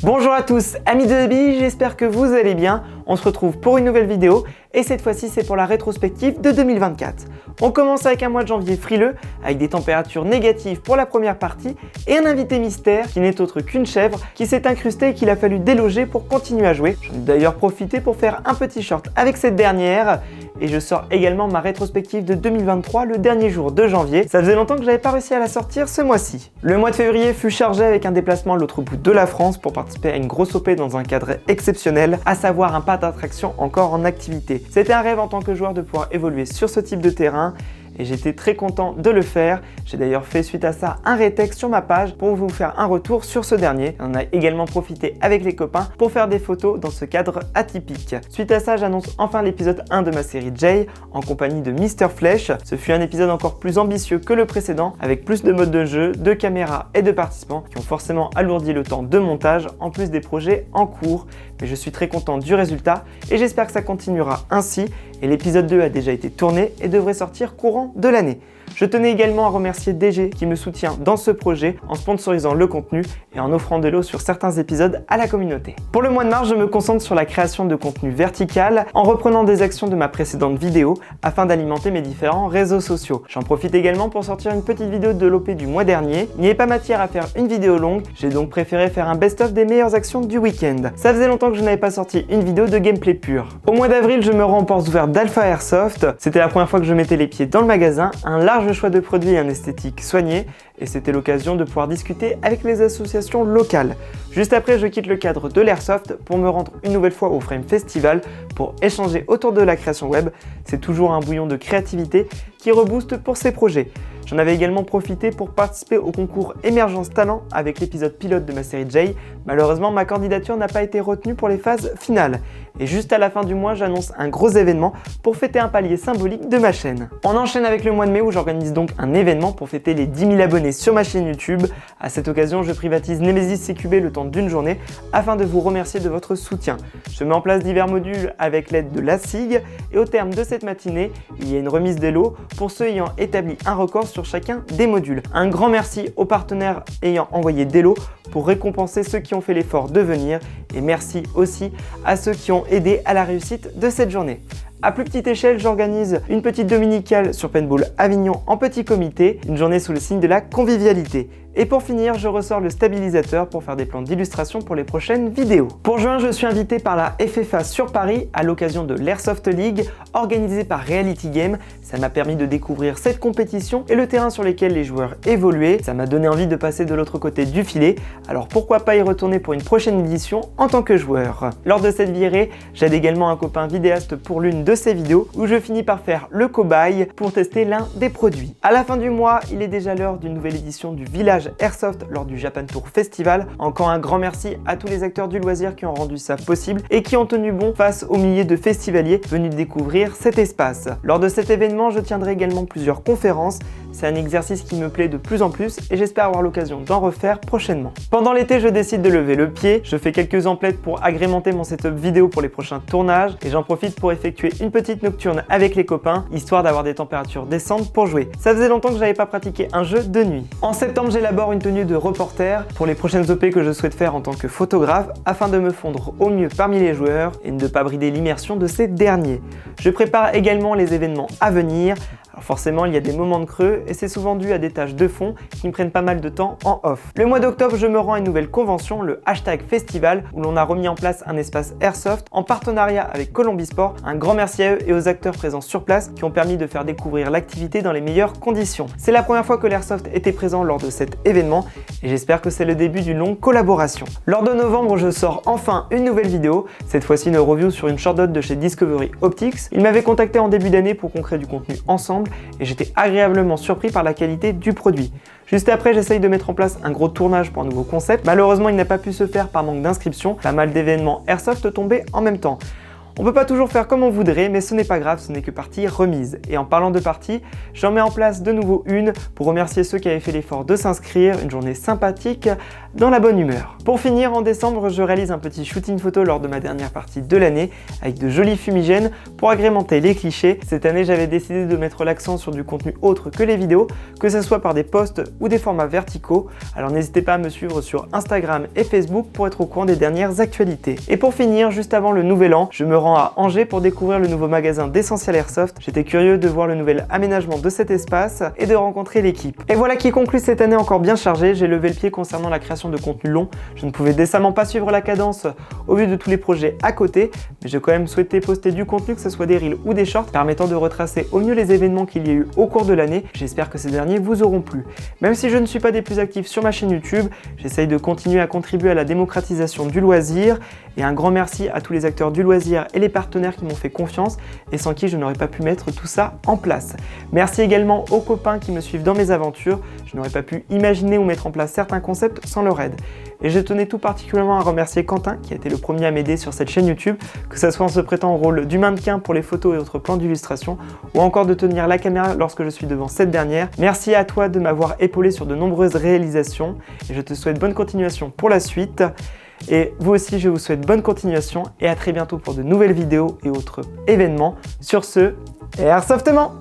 Bonjour à tous, amis de hobby, j'espère que vous allez bien. On se retrouve pour une nouvelle vidéo et cette fois-ci c'est pour la rétrospective de 2024. On commence avec un mois de janvier frileux, avec des températures négatives pour la première partie et un invité mystère qui n'est autre qu'une chèvre qui s'est incrustée et qu'il a fallu déloger pour continuer à jouer. J'en ai d'ailleurs profité pour faire un petit short avec cette dernière. Et je sors également ma rétrospective de 2023 le dernier jour de janvier. Ça faisait longtemps que j'avais pas réussi à la sortir ce mois-ci. Le mois de février fut chargé avec un déplacement à l'autre bout de la France pour participer à une grosse OP dans un cadre exceptionnel, à savoir un parc d'attractions encore en activité. C'était un rêve en tant que joueur de pouvoir évoluer sur ce type de terrain. Et j'étais très content de le faire. J'ai d'ailleurs fait suite à ça un retexte sur ma page pour vous faire un retour sur ce dernier. On a également profité avec les copains pour faire des photos dans ce cadre atypique. Suite à ça, j'annonce enfin l'épisode 1 de ma série Jay en compagnie de Mr Flèche. Ce fut un épisode encore plus ambitieux que le précédent avec plus de modes de jeu, de caméras et de participants qui ont forcément alourdi le temps de montage en plus des projets en cours. Mais je suis très content du résultat et j'espère que ça continuera ainsi. Et l'épisode 2 a déjà été tourné et devrait sortir courant de l'année. Je tenais également à remercier DG qui me soutient dans ce projet en sponsorisant le contenu et en offrant de l'eau sur certains épisodes à la communauté. Pour le mois de mars, je me concentre sur la création de contenu vertical en reprenant des actions de ma précédente vidéo afin d'alimenter mes différents réseaux sociaux. J'en profite également pour sortir une petite vidéo de l'OP du mois dernier. Il n'y avait pas matière à faire une vidéo longue, j'ai donc préféré faire un best-of des meilleures actions du week-end. Ça faisait longtemps que je n'avais pas sorti une vidéo de gameplay pur. Au mois d'avril, je me rends aux portes ouvertes d'Alpha Airsoft. C'était la première fois que je mettais les pieds dans le magasin, un large choix de produits et un esthétique soigné, et c'était l'occasion de pouvoir discuter avec les associations locales. Juste après, je quitte le cadre de l'Airsoft pour me rendre une nouvelle fois au Frame Festival pour échanger autour de la création web. C'est toujours un bouillon de créativité qui rebooste pour ces projets. J'en avais également profité pour participer au concours Émergence Talent avec l'épisode pilote de ma série Jay. Malheureusement, ma candidature n'a pas été retenue pour les phases finales. Et juste à la fin du mois, j'annonce un gros événement pour fêter un palier symbolique de ma chaîne. On enchaîne avec le mois de mai où j'organise donc un événement pour fêter les 10 000 abonnés sur ma chaîne YouTube. À cette occasion, je privatise Nemesis CQB le temps d'une journée afin de vous remercier de votre soutien. Je mets en place divers modules avec l'aide de la SIG et au terme de cette matinée, il y a une remise des lots pour ceux ayant établi un record sur chacun des modules. Un grand merci aux partenaires ayant envoyé des lots pour récompenser ceux qui ont fait l'effort de venir et merci aussi à ceux qui ont aidé à la réussite de cette journée. À plus petite échelle, j'organise une petite dominicale sur Paintball Avignon en petit comité, une journée sous le signe de la convivialité. Et pour finir, je ressors le stabilisateur pour faire des plans d'illustration pour les prochaines vidéos. Pour juin, je suis invité par la FFA sur Paris à l'occasion de l'Airsoft League organisée par Reality Game. Ça m'a permis de découvrir cette compétition et le terrain sur lequel les joueurs évoluaient. Ça m'a donné envie de passer de l'autre côté du filet, alors pourquoi pas y retourner pour une prochaine édition en tant que joueur. Lors de cette virée, j'aide également un copain vidéaste pour l'une de ses vidéos où je finis par faire le cobaye pour tester l'un des produits. À la fin du mois, il est déjà l'heure d'une nouvelle édition du Village Airsoft lors du Japan Tour Festival. Encore un grand merci à tous les acteurs du loisir qui ont rendu ça possible et qui ont tenu bon face aux milliers de festivaliers venus découvrir cet espace. Lors de cet événement, je tiendrai également plusieurs conférences. C'est un exercice qui me plaît de plus en plus et j'espère avoir l'occasion d'en refaire prochainement. Pendant l'été, je décide de lever le pied. Je fais quelques emplettes pour agrémenter mon setup vidéo pour les prochains tournages et j'en profite pour effectuer une petite nocturne avec les copains, histoire d'avoir des températures décentes pour jouer. Ça faisait longtemps que j'avais pas pratiqué un jeu de nuit. En septembre, j'élabore une tenue de reporter pour les prochaines OP que je souhaite faire en tant que photographe afin de me fondre au mieux parmi les joueurs et de ne pas brider l'immersion de ces derniers. Je prépare également les événements à venir. Alors forcément, il y a des moments de creux et c'est souvent dû à des tâches de fond qui me prennent pas mal de temps en off. Le mois d'octobre, je me rends à une nouvelle convention, le #Festival, où l'on a remis en place un espace Airsoft en partenariat avec Colombisport. Un grand merci à eux et aux acteurs présents sur place qui ont permis de faire découvrir l'activité dans les meilleures conditions. C'est la première fois que l'Airsoft était présent lors de cet événement et j'espère que c'est le début d'une longue collaboration. Lors de novembre, je sors enfin une nouvelle vidéo, cette fois-ci une review sur une short-note de chez Discovery Optics. Ils m'avaient contacté en début d'année pour qu'on crée du contenu ensemble et j'étais agréablement surpris par la qualité du produit. Juste après, j'essaye de mettre en place un gros tournage pour un nouveau concept. Malheureusement, il n'a pas pu se faire par manque d'inscription. Pas mal d'événements Airsoft tombaient en même temps. On peut pas toujours faire comme on voudrait, mais ce n'est pas grave, ce n'est que partie remise. Et en parlant de partie, j'en mets en place de nouveau une pour remercier ceux qui avaient fait l'effort de s'inscrire, une journée sympathique, dans la bonne humeur. Pour finir, en décembre, je réalise un petit shooting photo lors de ma dernière partie de l'année, avec de jolis fumigènes pour agrémenter les clichés. Cette année, j'avais décidé de mettre l'accent sur du contenu autre que les vidéos, que ce soit par des posts ou des formats verticaux. Alors n'hésitez pas à me suivre sur Instagram et Facebook pour être au courant des dernières actualités. Et pour finir, juste avant le nouvel an, je me rends à Angers pour découvrir le nouveau magasin d'Essentiel Airsoft. J'étais curieux de voir le nouvel aménagement de cet espace et de rencontrer l'équipe. Et voilà qui conclut cette année encore bien chargée. J'ai levé le pied concernant la création de contenu long. Je ne pouvais décemment pas suivre la cadence au vu de tous les projets à côté, mais j'ai quand même souhaité poster du contenu, que ce soit des reels ou des shorts, permettant de retracer au mieux les événements qu'il y a eu au cours de l'année. J'espère que ces derniers vous auront plu. Même si je ne suis pas des plus actifs sur ma chaîne YouTube, j'essaye de continuer à contribuer à la démocratisation du loisir, et un grand merci à tous les acteurs du loisir et les partenaires qui m'ont fait confiance et sans qui je n'aurais pas pu mettre tout ça en place. Merci également aux copains qui me suivent dans mes aventures. Je n'aurais pas pu imaginer ou mettre en place certains concepts sans leur aide. Et je tenais tout particulièrement à remercier Quentin qui a été le premier à m'aider sur cette chaîne YouTube, que ce soit en se prêtant au rôle du mannequin pour les photos et autres plans d'illustration, ou encore de tenir la caméra lorsque je suis devant cette dernière. Merci à toi de m'avoir épaulé sur de nombreuses réalisations et je te souhaite bonne continuation pour la suite. Et vous aussi, je vous souhaite bonne continuation et à très bientôt pour de nouvelles vidéos et autres événements. Sur ce, Airsoftement!